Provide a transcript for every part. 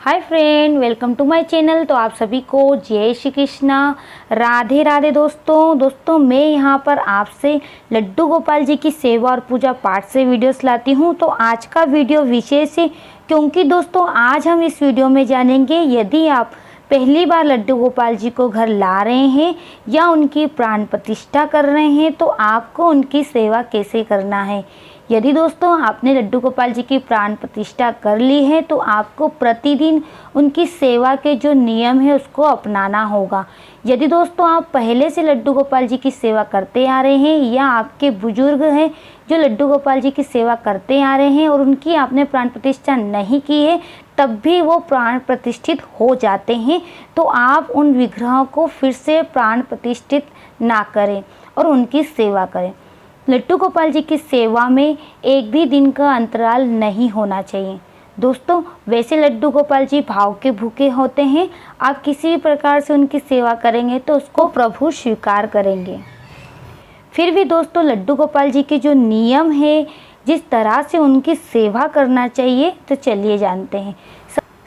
Hi friend, welcome to my channel. तो आप सभी को जय श्री कृष्णा, राधे राधे। दोस्तों मैं यहाँ पर आपसे लड्डू गोपाल जी की सेवा और पूजा पाठ से वीडियोस लाती हूँ। तो आज का वीडियो विशेष है क्योंकि दोस्तों आज हम इस वीडियो में जानेंगे यदि आप पहली बार लड्डू गोपाल जी को घर ला रहे हैं या उनकी प्राण प्रतिष्ठा कर रहे हैं तो आपको उनकी सेवा कैसे करना है। यदि दोस्तों आपने लड्डू गोपाल जी की प्राण प्रतिष्ठा कर ली है तो आपको प्रतिदिन उनकी सेवा के जो नियम है उसको अपनाना होगा। यदि दोस्तों आप पहले से लड्डू गोपाल जी की सेवा करते आ रहे हैं या आपके बुजुर्ग हैं जो लड्डू गोपाल जी की सेवा करते आ रहे हैं और उनकी आपने प्राण प्रतिष्ठा नहीं की है तब भी वो प्राण प्रतिष्ठित हो जाते हैं, तो आप उन विग्रहों को फिर से प्राण प्रतिष्ठित ना करें और उनकी सेवा करें। लड्डू गोपाल जी की सेवा में एक भी दिन का अंतराल नहीं होना चाहिए। दोस्तों वैसे लड्डू गोपाल जी भाव के भूखे होते हैं, आप किसी भी प्रकार से उनकी सेवा करेंगे तो उसको प्रभु स्वीकार करेंगे। फिर भी दोस्तों लड्डू गोपाल जी के जो नियम है, जिस तरह से उनकी सेवा करना चाहिए, तो चलिए जानते हैं।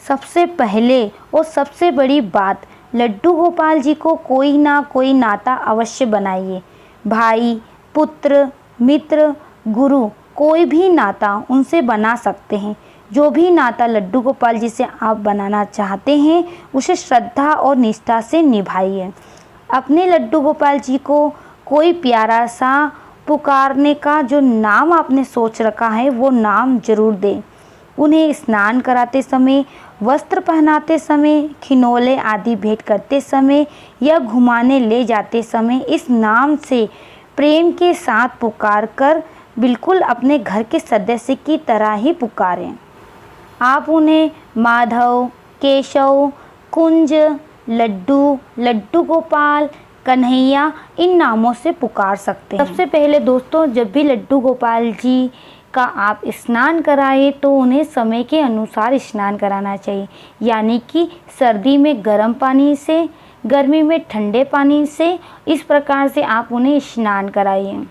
सबसे पहले और सबसे बड़ी बात, लड्डू गोपाल जी को कोई ना कोई नाता अवश्य बनाइए। भाई, पुत्र, मित्र, गुरु, कोई भी नाता उनसे बना सकते हैं। जो भी नाता लड्डू गोपाल जी से आप बनाना चाहते हैं उसे श्रद्धा और निष्ठा से निभाइए। अपने लड्डू गोपाल जी को कोई प्यारा सा पुकारने का जो नाम आपने सोच रखा है वो नाम जरूर दें। उन्हें स्नान कराते समय, वस्त्र पहनाते समय, खिनौले आदि भेंट करते समय या घुमाने ले जाते समय इस नाम से प्रेम के साथ पुकार कर बिल्कुल अपने घर के सदस्य की तरह ही पुकारें। आप उन्हें माधव, केशव, कुंज, लड्डू, लड्डू गोपाल, कन्हैया इन नामों से पुकार सकते हैं। सबसे पहले दोस्तों जब भी लड्डू गोपाल जी का आप स्नान कराएं तो उन्हें समय के अनुसार स्नान कराना चाहिए, यानी कि सर्दी में गर्म पानी से, गर्मी में ठंडे पानी से, इस प्रकार से आप उन्हें स्नान कराइए।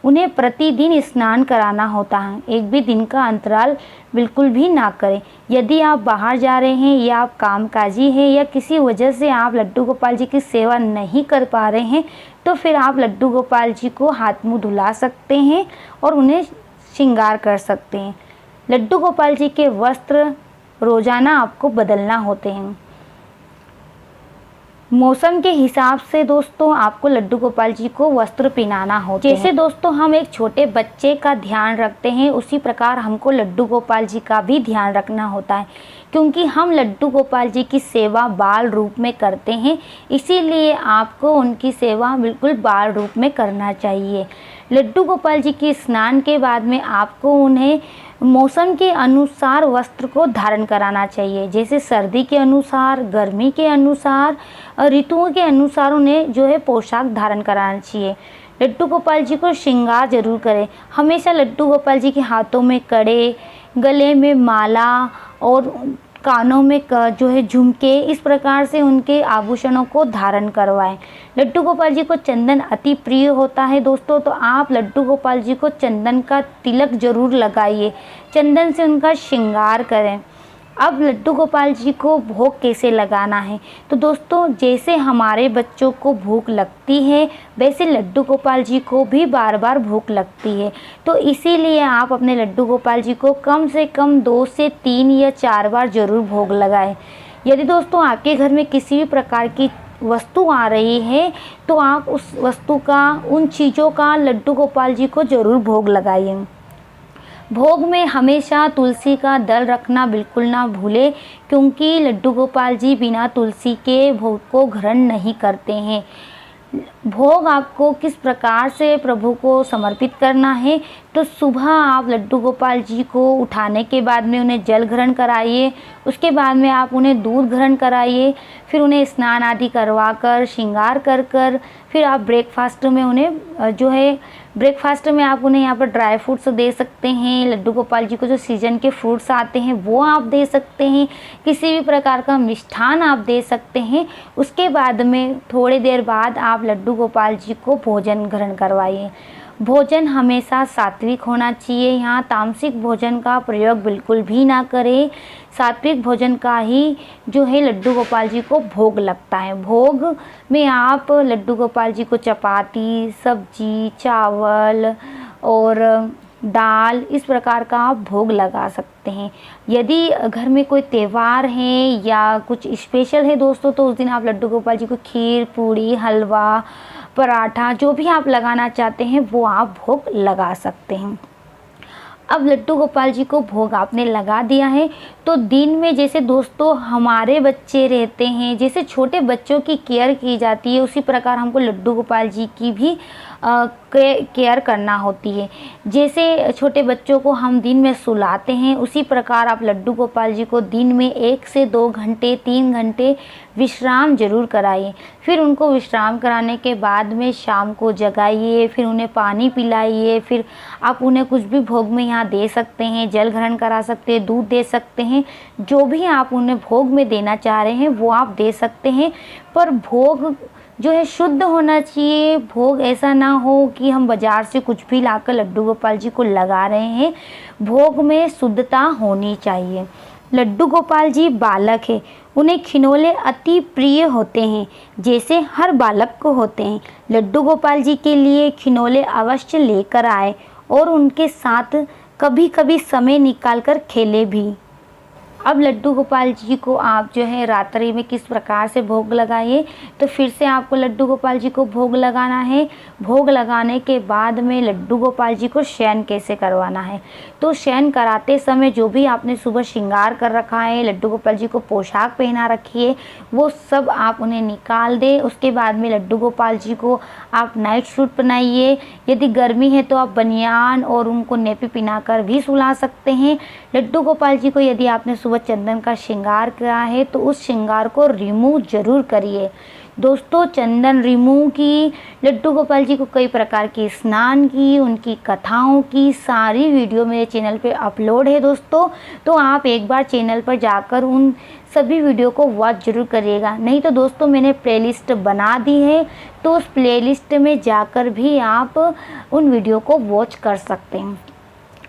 उन्हें प्रतिदिन स्नान कराना होता है, एक भी दिन का अंतराल बिल्कुल भी ना करें। यदि आप बाहर जा रहे हैं या आप कामकाजी हैं या किसी वजह से आप लड्डू गोपाल जी की सेवा नहीं कर पा रहे हैं तो फिर आप लड्डू गोपाल जी को हाथ मुंह धुला सकते हैं और उन्हें श्रृंगार कर सकते हैं। लड्डू गोपाल जी के वस्त्र रोज़ाना आपको बदलना होते हैं। मौसम के हिसाब से दोस्तों आपको लड्डू गोपाल जी को वस्त्र पहनाना होता है। जैसे दोस्तों हम एक छोटे बच्चे का ध्यान रखते हैं उसी प्रकार हमको लड्डू गोपाल जी का भी ध्यान रखना होता है, क्योंकि हम लड्डू गोपाल जी की सेवा बाल रूप में करते हैं, इसीलिए आपको उनकी सेवा बिल्कुल बाल रूप में करना चाहिए। लड्डू गोपाल जी के स्नान के बाद में आपको उन्हें मौसम के अनुसार वस्त्र को धारण कराना चाहिए। जैसे सर्दी के अनुसार, गर्मी के अनुसार, ऋतुओं के अनुसार उन्हें जो है पोशाक धारण कराना चाहिए। लड्डू गोपाल जी को श्रृंगार जरूर करें। हमेशा लड्डू गोपाल जी के हाथों में कड़े, गले में माला और कानों में जो है झुमके, इस प्रकार से उनके आभूषणों को धारण करवाएं। लड्डू गोपाल जी को चंदन अति प्रिय होता है दोस्तों, तो आप लड्डू गोपाल जी को चंदन का तिलक जरूर लगाइए, चंदन से उनका श्रृंगार करें। अब लड्डू गोपाल जी को भोग कैसे लगाना है, तो दोस्तों जैसे हमारे बच्चों को भूख लगती है वैसे लड्डू गोपाल जी को भी बार बार भूख लगती है, तो इसीलिए आप अपने लड्डू गोपाल जी को कम से कम 2 से 3 या 4 बार ज़रूर भोग लगाएं। यदि दोस्तों आपके घर में किसी भी प्रकार की वस्तु आ रही है तो आप उस वस्तु का, उन चीज़ों का लड्डू गोपाल जी को ज़रूर भोग लगाइए। भोग में हमेशा तुलसी का दल रखना बिल्कुल ना भूलें, क्योंकि लड्डू गोपाल जी बिना तुलसी के भोग को ग्रहण नहीं करते हैं। भोग आपको किस प्रकार से प्रभु को समर्पित करना है, तो सुबह आप लड्डू गोपाल जी को उठाने के बाद में उन्हें जल ग्रहण कराइए, उसके बाद में आप उन्हें दूध ग्रहण कराइए, फिर उन्हें स्नान आदि करवा कर श्रृंगार कर फिर आप ब्रेकफास्ट में उन्हें जो है ब्रेकफास्ट में आप उन्हें यहाँ पर ड्राई फ्रूट्स दे सकते हैं। लड्डू गोपाल जी को जो सीजन के फ्रूट्स आते हैं वो आप दे सकते हैं, किसी भी प्रकार का मिष्ठान आप दे सकते हैं। उसके बाद में थोड़ी देर बाद आप लड्डू गोपाल जी को भोजन ग्रहण करवाइए। भोजन हमेशा सात्विक होना चाहिए। यहाँ तामसिक भोजन का प्रयोग बिल्कुल भी ना करें। सात्विक भोजन का ही जो है लड्डू गोपाल जी को भोग लगता है। भोग में आप लड्डू गोपाल जी को चपाती, सब्जी, चावल और दाल इस प्रकार का आप भोग लगा सकते हैं। यदि घर में कोई त्यौहार है या कुछ स्पेशल है दोस्तों, तो उस दिन आप लड्डू गोपाल जी को खीर, पूड़ी, हलवा, पराठा जो भी आप लगाना चाहते हैं वो आप भोग लगा सकते हैं। अब लड्डू गोपाल जी को भोग आपने लगा दिया है, तो दिन में जैसे दोस्तों हमारे बच्चे रहते हैं, जैसे छोटे बच्चों की केयर की जाती है, उसी प्रकार हमको लड्डू गोपाल जी की भी केयर करना होती है। जैसे छोटे बच्चों को हम दिन में सुलाते हैं, उसी प्रकार आप लड्डू गोपाल जी को दिन में 1 से 2 घंटे 3 घंटे विश्राम जरूर कराइए। फिर उनको विश्राम कराने के बाद में शाम को जगाइए, फिर उन्हें पानी पिलाइए। फिर आप उन्हें कुछ भी भोग में यहाँ दे सकते हैं, जल ग्रहण करा सकते हैं, दूध दे सकते हैं, जो भी आप उन्हें भोग में देना चाह रहे हैं वो आप दे सकते हैं। पर भोग जो है शुद्ध होना चाहिए। भोग ऐसा ना हो कि हम बाज़ार से कुछ भी लाकर लड्डू गोपाल जी को लगा रहे हैं। भोग में शुद्धता होनी चाहिए। लड्डू गोपाल जी बालक है, उन्हें खिलौने अति प्रिय होते हैं, जैसे हर बालक को होते हैं। लड्डू गोपाल जी के लिए खिलौने अवश्य लेकर आए और उनके साथ कभी कभी समय निकालकर खेले भी। अब लड्डू गोपाल जी को आप जो है रात्रि में किस प्रकार से भोग लगाइए, तो फिर से आपको लड्डू गोपाल जी को भोग लगाना है। भोग लगाने के बाद में लड्डू गोपाल जी को शयन कैसे करवाना है, तो शयन कराते समय जो भी आपने सुबह श्रृंगार कर रखा है, लड्डू गोपाल जी को पोशाक पहना रखी है, वो सब आप उन्हें निकाल दें। उसके बाद में लड्डू गोपाल जी को आप नाइट सूट पहनाइए। यदि गर्मी है तो आप बनियान और उनको नेपी पहनाकर भी सुला सकते हैं। लड्डू गोपाल जी को यदि आपने सुबह चंदन का श्रृंगार किया है तो उस श्रृंगार को रिमूव जरूर करिए। दोस्तों चंदन रिमूव की, लड्डू गोपाल जी को कई प्रकार के स्नान की, उनकी कथाओं की सारी वीडियो मेरे चैनल पे अपलोड है दोस्तों, तो आप एक बार चैनल पर जाकर उन सभी वीडियो को वॉच जरूर करिएगा। नहीं तो दोस्तों मैंने प्लेलिस्ट बना दी है, तो उस प्लेलिस्ट में जाकर भी आप उन वीडियो को वॉच कर सकते हैं।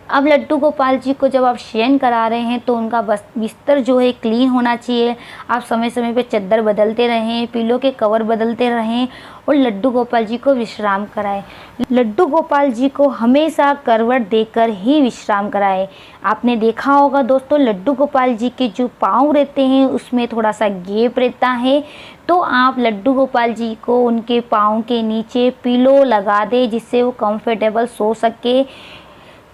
अब लड्डू गोपाल जी को जब आप शयन करा रहे हैं तो उनका बिस्तर जो है क्लीन होना चाहिए। आप समय समय पे चद्दर बदलते रहें, पिलो के कवर बदलते रहें और लड्डू गोपाल जी को विश्राम कराएं। लड्डू गोपाल जी को हमेशा करवट देकर ही विश्राम कराएं। आपने देखा होगा दोस्तों लड्डू गोपाल जी के जो पाँव रहते हैं उसमें थोड़ा सा गैप रहता है, तो आप लड्डू गोपाल जी को उनके पाँव के नीचे पिलो लगा दें जिससे वो कंफर्टेबल सो सके।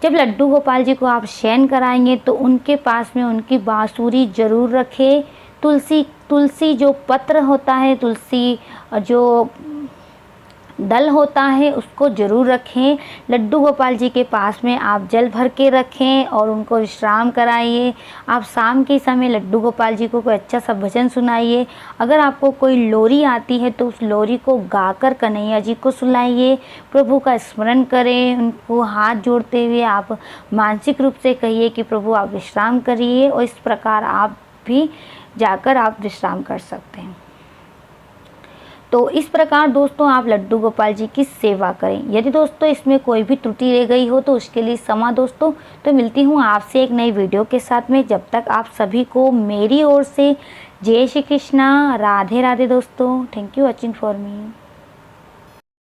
जब लड्डू गोपाल जी को आप शयन कराएंगे तो उनके पास में उनकी बांसुरी ज़रूर रखें। तुलसी जो पत्र होता है, तुलसी जो दल होता है उसको ज़रूर रखें। लड्डू गोपाल जी के पास में आप जल भर के रखें और उनको विश्राम कराइए। आप शाम के समय लड्डू गोपाल जी को कोई अच्छा सा भजन सुनाइए। अगर आपको कोई लोरी आती है तो उस लोरी को गाकर कन्हैया जी को सुनाइए। प्रभु का स्मरण करें, उनको हाथ जोड़ते हुए आप मानसिक रूप से कहिए कि प्रभु आप विश्राम करिए, और इस प्रकार आप भी जाकर आप विश्राम कर सकते हैं। तो इस प्रकार दोस्तों आप लड्डू गोपाल जी की सेवा करें। यदि दोस्तों इसमें कोई भी त्रुटि रह गई हो तो उसके लिए क्षमा दोस्तों। तो मिलती हूँ आपसे एक नई वीडियो के साथ में। जब तक आप सभी को मेरी ओर से जय श्री कृष्णा, राधे राधे दोस्तों। Thank you watching for me.